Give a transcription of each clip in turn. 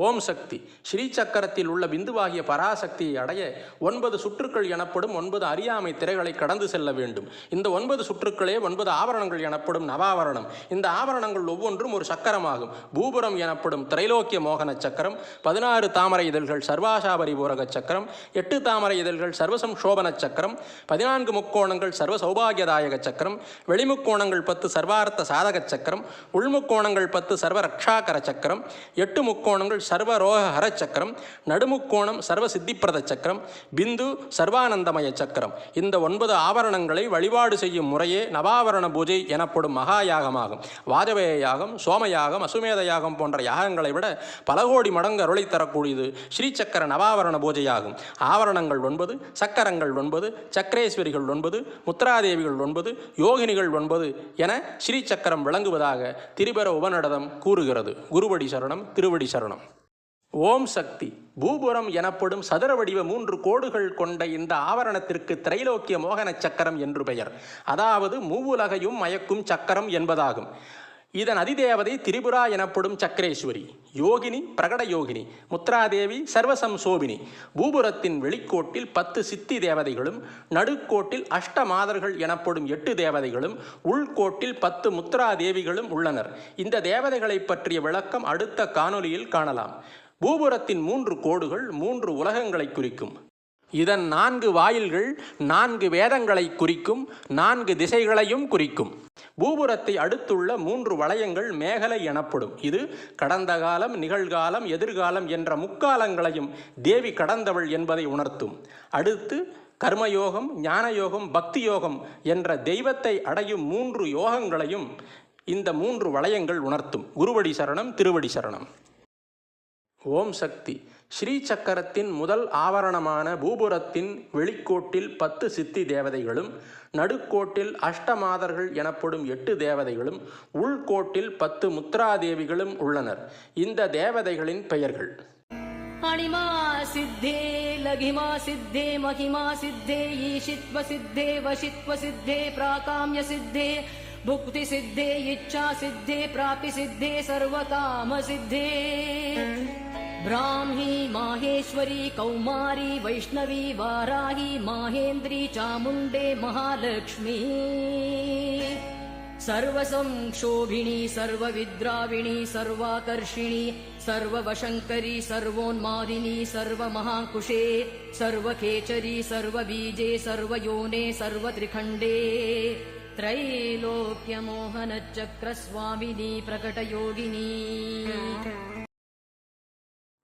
ஓம் சக்தி. ஸ்ரீ சக்கரத்தில் உள்ள பிந்துவாகிய பராசக்தியை அடைய 9 சுற்றுக்கள் எனப்படும் 9 அறியாமை திரைகளை கடந்து செல்ல வேண்டும். இந்த 9 சுற்றுக்களே 9 ஆவரணங்கள் எனப்படும் நவாவரணம். இந்த ஆவரணங்கள் ஒவ்வொன்றும் ஒரு சக்கரமாகும். பூபுரம் எனப்படும் திரைலோக்கிய மோகன சக்கரம், 16 தாமரை இதழ்கள் சர்வாசாபரி பூரக சக்கரம், 8 தாமரை இதழ்கள் சர்வசம்சோபன சக்கரம், 14 முக்கோணங்கள் சர்வ சௌபாகியதாயக சக்கரம், வெளிமுக்கோணங்கள் 10 சர்வார்த்த சாதக சக்கரம், உள்முக்கோணங்கள் 10 சர்வ ரக்ஷாகர சக்கரம், 8 முக்கோணங்கள் சர்வரோக ஹர சக்கரம், நடுமுக்கோணம் சர்வ சித்திப்பிரத சக்கரம், பிந்து சர்வானந்தமய சக்கரம். இந்த 9 ஆவரணங்களை வழிபாடு செய்யும் முறையே நவாவரண பூஜை எனப்படும் மகாயாகமாகும். வாஜபேய யாகம், சோமயாகம், அசுமேத யாகம் போன்ற யாகங்களை விட பல கோடி மடங்கு அருளை தரக்கூடியது ஸ்ரீசக்கர நவாவரண பூஜையாகும். ஆவரணங்கள் 9, சக்கரங்கள் 9, சக்கரேஸ்வரிகள் 9, முத்ராதேவிகள் 9, யோகினிகள் 9 என ஸ்ரீசக்கரம் விளங்குவதாக திரிபுர உபநிடதம் கூறுகிறது. குருவடி சரணம், திருவடி சரணம். ஓம் சக்தி. பூபுரம் எனப்படும் சதுர வடிவ 3 கோடுகள் கொண்ட இந்த ஆவரணத்திற்கு திரைலோக்கிய மோகன சக்கரம் என்று பெயர். அதாவது மூவுலகையும் மயக்கும் சக்கரம் என்பதாகும். இதன் அதிதேவதை திரிபுரா எனப்படும் சக்கரேஸ்வரி, யோகினி பிரகட யோகினி, முத்ராதேவி சர்வசம்சோபினி. பூபுரத்தின் வெளிக்கோட்டில் 10 சித்தி தேவதைகளும், நடுக்கோட்டில் அஷ்டமாதர்கள் எனப்படும் 8 தேவதைகளும், உள்கோட்டில் 10 முத்ராதேவிகளும் உள்ளனர். இந்த தேவதைகளை பற்றிய விளக்கம் அடுத்த காணொலியில் காணலாம். பூபுரத்தின் 3 கோடுகள் 3 உலகங்களை குறிக்கும். இதன் 4 வாயில்கள் 4 வேதங்களை குறிக்கும், 4 திசைகளையும் குறிக்கும். பூபுரத்தை அடுத்துள்ள 3 வளையங்கள் மேகலை எனப்படும். இது கடந்த காலம், நிகழ்காலம், எதிர்காலம் என்ற முக்காலங்களையும் தேவி கடந்தவள் என்பதை உணர்த்தும். அடுத்து கர்மயோகம், ஞானயோகம், பக்தி யோகம் என்ற தெய்வத்தை அடையும் 3 யோகங்களையும் இந்த 3 வளையங்கள் உணர்த்தும். குருவடி சரணம், திருவடி சரணம். ஓம் சக்தி. ஸ்ரீ சக்கரத்தின் முதல் ஆவரணமான பூபுரத்தின் வெளிக்கோட்டில் 10 சித்தி தேவதைகளும், நடுக்கோட்டில் அஷ்டமாதர்கள் எனப்படும் 8 தேவதைகளும், உள்கோட்டில் 10 முத்ராதேவிகளும் உள்ளனர். இந்த தேவதைகளின் பெயர்கள்: அணிமா சித்தே, லகிமா சித்தே, மகிமா சித்தே, ஈஷித்வ சித்தே, வசித்வ சித்தே, பிராகாம்ய சித்தே, புக்தி சித்தே, இச்சா சித்தே, பிராபி சித்தே, சர்வகாம சித்தே. ब्राह्मी माहेश्वरी कौमारी वैष्णवी वाराही माहेन्द्री चामुण्डे महालक्ष्मी सर्वसंक्षोभिणी सर्वविद्राविणी सर्वाकर्षिणी सर्ववशङ्करी सर्वोन्मादिनी सर्वमहाकुशे सर्वखेचरी सर्वबीजे सर्वयोने सर्वत्रिखण्डे त्रैलोक्यमोहनचक्रस्वामिनी प्रकटयोगिनी.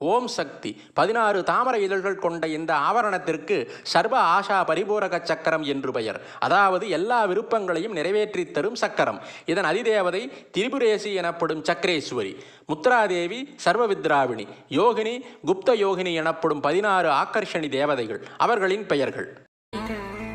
ஓம் சக்தி. 16 தாமரை இதழ்கள் கொண்ட இந்த ஆவரணத்திற்கு சர்வ ஆஷா பரிபூரக சக்கரம் என்று பெயர். அதாவது எல்லா விருப்பங்களையும் நிறைவேற்றி தரும் சக்கரம். இதன் அதிதேவதை திரிபுரேசி எனப்படும் சக்கரேஸ்வரி, முத்ராதேவி சர்வவித்ராவிணி, யோகினி குப்த யோகினி எனப்படும் 16 ஆகர்ஷணி தேவதைகள். அவர்களின் பெயர்கள்: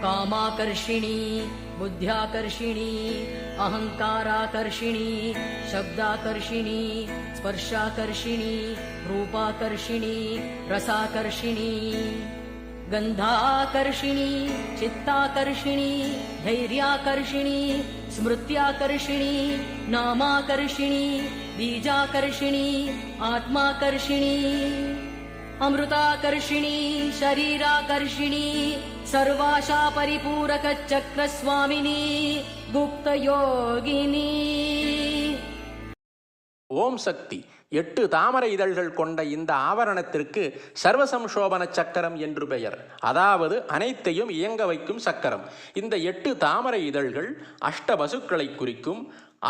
कामाकर्षिणी, बुद्ध्याकर्षिणी, अहंकाराकर्षिणी, शब्दाकर्षिणी, स्पर्शाकर्षिणी, रूपाकर्षिणी, रसाकर्षिणी, गंधाकर्षिणी, चित्ताकर्षिणी, धैर्याकर्षिणी, स्मृत्याकर्षिणी, नामाकर्षिणी, बीजाकर्षिणी, आत्माकर्षिणी, अमृताकर्षिणी, शरीराकर्षिणी, सर्वाशा परिपूरक चक्रस्वामिनी, गुप्त योगिनी. ஓம் சக்தி. 8 தாமரை இதழ்கள் கொண்ட இந்த ஆவரணத்திற்கு சர்வசம்சோபன சக்கரம் என்று பெயர். அதாவது அனைத்தையும் இயங்க வைக்கும் சக்கரம். இந்த 8 தாமரை இதழ்கள் அஷ்ட வசுக்களை குறிக்கும்,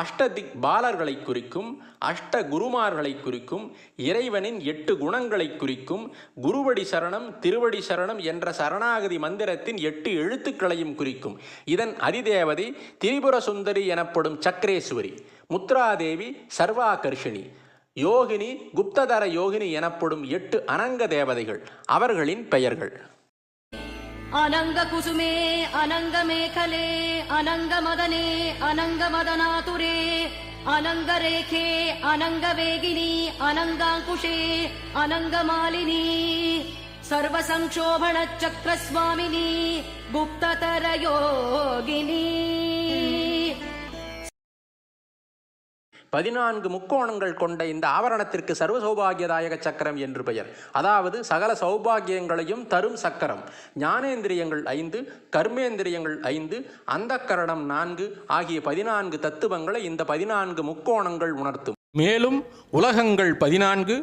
அஷ்டதிக் பாலர்களை குறிக்கும், அஷ்ட குருமார்களை குறிக்கும், இறைவனின் 8 குணங்களை குறிக்கும், குருவடி சரணம் திருவடி சரணம் என்ற சரணாகதி மந்திரத்தின் 8 எழுத்துக்களையும் குறிக்கும். இதன் அதிதேவதை திரிபுர சுந்தரி எனப்படும் சக்கரேஸ்வரி, முத்ராதேவி சர்வாகர்ஷிணி, யோகினி குப்ததர யோகினி எனப்படும் 8 அனங்க தேவதைகள். அவர்களின் பெயர்கள்: अनंग कुसुमे अनंग मेखले अनंग मदने अनंग मदनातुरे अनंग रेखे अनंग वेगिनी अनंगांकुशे अनंग मालिनी सर्व संक्षोभण चक्र स्वामिनी गुप्ततर योगिनी. 14 முக்கோணங்கள் கொண்ட இந்த ஆவரணத்திற்கு சர்வ சௌபாகியதாயக சக்கரம் என்று பெயர். அதாவது சகல சௌபாகியங்களையும் தரும் சக்கரம். ஞானேந்திரியங்கள் 5, கர்மேந்திரியங்கள் 5, அந்தக்கரணம் 4 ஆகிய 14 தத்துவங்களை இந்த 14 முக்கோணங்கள் உணர்த்தும். மேலும் உலகங்கள் 14,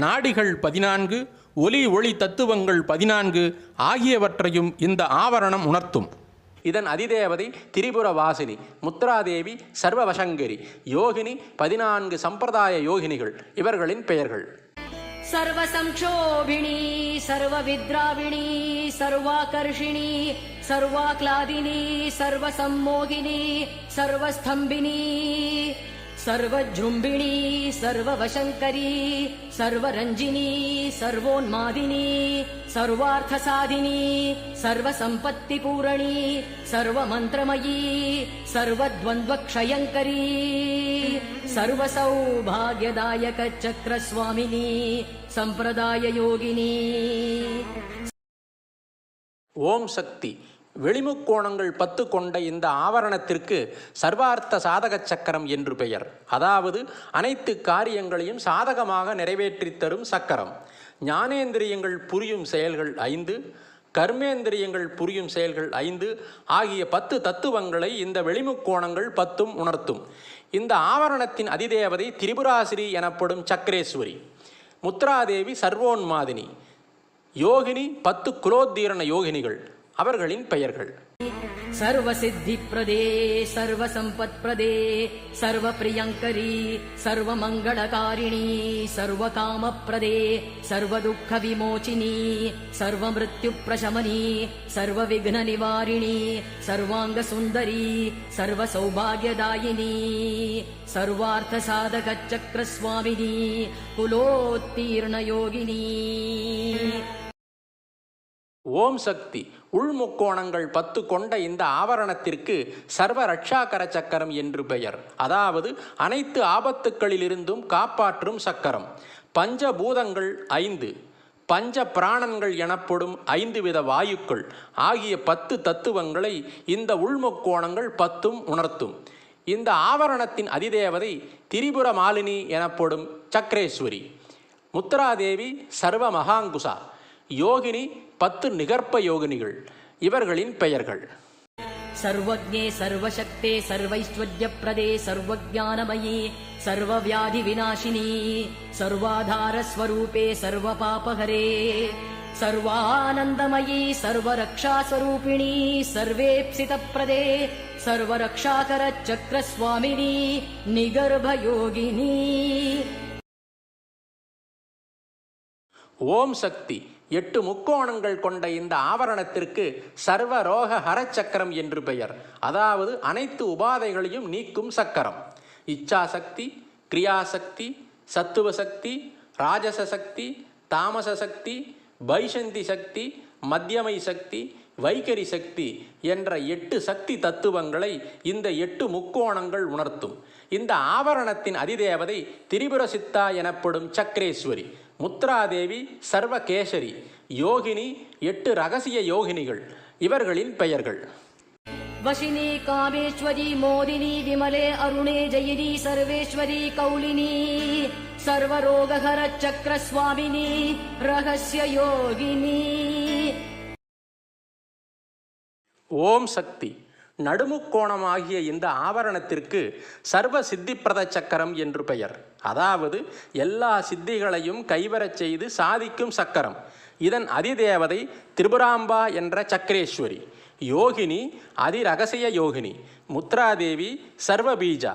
நாடிகள் 14, ஒலி ஒளி தத்துவங்கள் 14 ஆகியவற்றையும் இந்த ஆவரணம் உணர்த்தும். இதன் அதிதேவதை திரிபுர வாசினி, முத்ராதேவி, சர்வவசங்கரி, யோகினி, 14 சம்பிரதாய யோகினிகள் இவர்களின் பெயர்கள். सर्वसंक्षोभिणी सर्वविद्राविणी सर्वाकर्षिणी सर्वाक्लादिनी सर्वसम्मोहिनी सर्वस्थम्भिनी सर्वजृम्भिणी सर्ववशङ्करी सर्वरञ्जिनी सर्वोन्मादिनी सर्वार्थसाधिनी सर्वसम्पत्तिपूरणी सर्वमन्त्रमयी सर्वद्वन्द्वक्षयङ्करी सर्वसौभाग्यदायकचक्रस्वामिनी सम्प्रदाययोगिनी. ஓம் சக்தி. வெளிமுக்கோணங்கள் 10 கொண்ட இந்த ஆவரணத்திற்கு சர்வார்த்த சாதக சக்கரம் என்று பெயர். அதாவது அனைத்து காரியங்களையும் சாதகமாக நிறைவேற்றித் தரும் சக்கரம். ஞானேந்திரியங்கள் புரியும் செயல்கள் 5, கர்மேந்திரியங்கள் புரியும் செயல்கள் 5 ஆகிய 10 தத்துவங்களை இந்த வெளிமுக்கோணங்கள் 10 உணர்த்தும். இந்த ஆவரணத்தின் அதிதேவதை திரிபுராசிரி எனப்படும் சக்கரேஸ்வரி. முத்ராதேவி சர்வோன்மாதினி. யோகினி 10 குலோத்தீரண யோகினிகள் அவர்களின் பெயர்கள். सर्वसिद्धिप्रदे सर्वसम्पत्प्रदे सर्वप्रियङ्करी सर्वमङ्गलकारिणी सर्वकामप्रदे सर्वदुःखविमोचिनी सर्वमृत्युप्रशमनी सर्वविघ्ननिवारिणी सर्वाङ्गसुन्दरी सर्वसौभाग्यदायिनी सर्वार्थसाधकचक्रस्वामिनी कुलोत्तीर्णयोगिनी. ஓம் சக்தி. உள்முக்கோணங்கள் 10 கொண்ட இந்த ஆவரணத்திற்கு சர்வ ரட்சாகர சக்கரம் என்று பெயர். அதாவது அனைத்து ஆபத்துக்களிலிருந்தும் காப்பாற்றும் சக்கரம். பஞ்சபூதங்கள் 5, பஞ்ச பிராணன்கள் எனப்படும் 5 வித வாயுக்கள் ஆகிய 10 தத்துவங்களை இந்த உள்முக்கோணங்கள் 10 உணர்த்தும். இந்த ஆவரணத்தின் அதிதேவதை திரிபுர மாலினி எனப்படும் சக்கரேஸ்வரி. முத்ராதேவி சர்வ மகாங்குசா. யோகினி 10 நிகர்ப்ப யோகினிகள் இவர்களின் பெயர்கள். सर्वज्ञे सर्वशक्ते सर्वैश्वर्यप्रदे सर्वज्ञानमयी सर्वव्याधिविनाशिनी सर्वाधारस्वरूपे सर्वपापहरे सर्वानन्दमयी सर्वरक्षास्वरूपिणी सर्वेप्सितप्रदे सर्वरक्षाकरचक्रस्वामिनी निगर्भयोगिनी. ஓம் சக்தி. 8 முக்கோணங்கள் கொண்ட இந்த ஆவரணத்திற்கு சர்வரோக ஹரச்சக்கரம் என்று பெயர். அதாவது அனைத்து உபாதைகளையும் நீக்கும் சக்கரம். இச்சாசக்தி, கிரியாசக்தி, சத்துவ சக்தி, ராஜச சக்தி, தாமச சக்தி, பைசந்தி சக்தி, மத்தியமை சக்தி, வைகரி சக்தி என்ற 8 சக்தி தத்துவங்களை இந்த 8 முக்கோணங்கள் உணர்த்தும். இந்த ஆவரணத்தின் அதிதேவதை திரிபுர சித்தா எனப்படும் சக்கரேஸ்வரி. முத்ராதேவி சர்வகேசரி. யோகினி 8 ரகசிய யோகினிகள் இவர்களின் பெயர்கள். वशिनी कामेश्वरी मोदिनी विमले अरुणे जयिनी सर्वेश्वरी कौलिनी सर्वरोगहर चक्रस्वामिनी रहस्य योगिनी. ஓம் சக்தி. நடுமுக்கோணமாகிய இந்த ஆவரணத்திற்கு சர்வ சித்திப்பிரத சக்கரம் என்று பெயர். அதாவது எல்லா சித்திகளையும் கைவரச் செய்து சாதிக்கும் சக்கரம். இதன் அதிதேவதை திரிபுராம்பா என்ற சக்கரேஸ்வரி. யோகினி அதிரகசிய யோகினி. முத்ராதேவி சர்வபீஜா.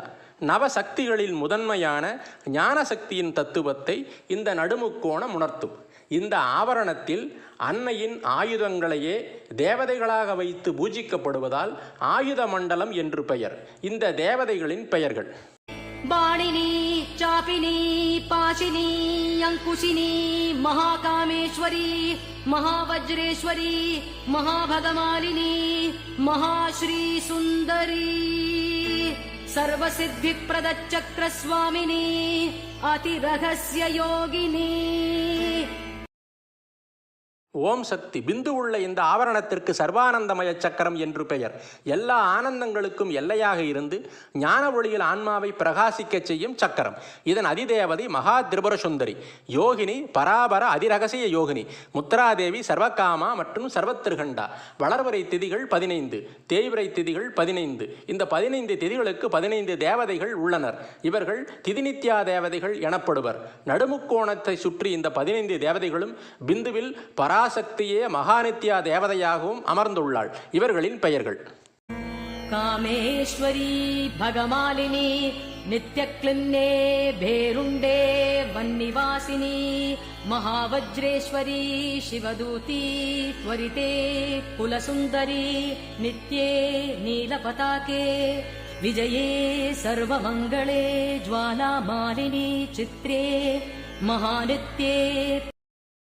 நவசக்திகளில் முதன்மையான ஞானசக்தியின் தத்துவத்தை இந்த நடுமுக்கோணம் உணர்த்தும். இந்த ஆவரணத்தில் அன்னையின் ஆயுதங்களையே தேவதைகளாக வைத்து பூஜிக்கப்படுவதால் ஆயுத மண்டலம் என்று பெயர். இந்த தேவதைகளின் பெயர்கள். बाणिनी चापिनी पाशिनी अंकुशिनी महाकामेश्वरी महावज्रेश्वरी महाभगमालिनी महाश्री सुंदरी सर्वसिद्धिप्रदचक्रस्वामिनी अतिरहस्य योगिनी. ஓம் சக்தி. பிந்து உள்ள இந்த ஆவரணத்திற்கு சர்வானந்தமய சக்கரம் என்று பெயர். எல்லா ஆனந்தங்களுக்கும் எல்லையாக இருந்து ஞான ஒளியில் ஆன்மாவை பிரகாசிக்க செய்யும் சக்கரம். இதன் அதிதேவதை மகா திரிபுர சுந்தரி, யோகினி, பராபர அதிரகசிய யோகினி, முத்ராதேவி, சர்வகாமா மற்றும் சர்வத்திருகண்டா. வளர்வரை திதிகள் 15, தேய்விரை திதிகள் 15. இந்த 15 திதிகளுக்கு 15 தேவதைகள் உள்ளனர். இவர்கள் திதிநித்யா தேவதைகள் எனப்படுவர். நடுமுக்கோணத்தை சுற்றி இந்த 15 தேவதைகளும் பிந்துவில் பராசக்தியே மகாநித்யா தேவதையாகவும் அமர்ந்துள்ளாள். இவர்களின் பெயர்கள்: காமேஸ்வரி, பகமாலினி, நித்யக்லின்னே, பேருண்டே, வன்னிவாசினி, மகாவஜ்ரேஸ்வரி, சிவதூதி, त्वरिते, குலசுந்தரி, நித்யே, நீலபதாகே, விஜயே, சர்வமங்களே, ஜ்வாலாமாலினி, சித்ரே, மகாநித்யே.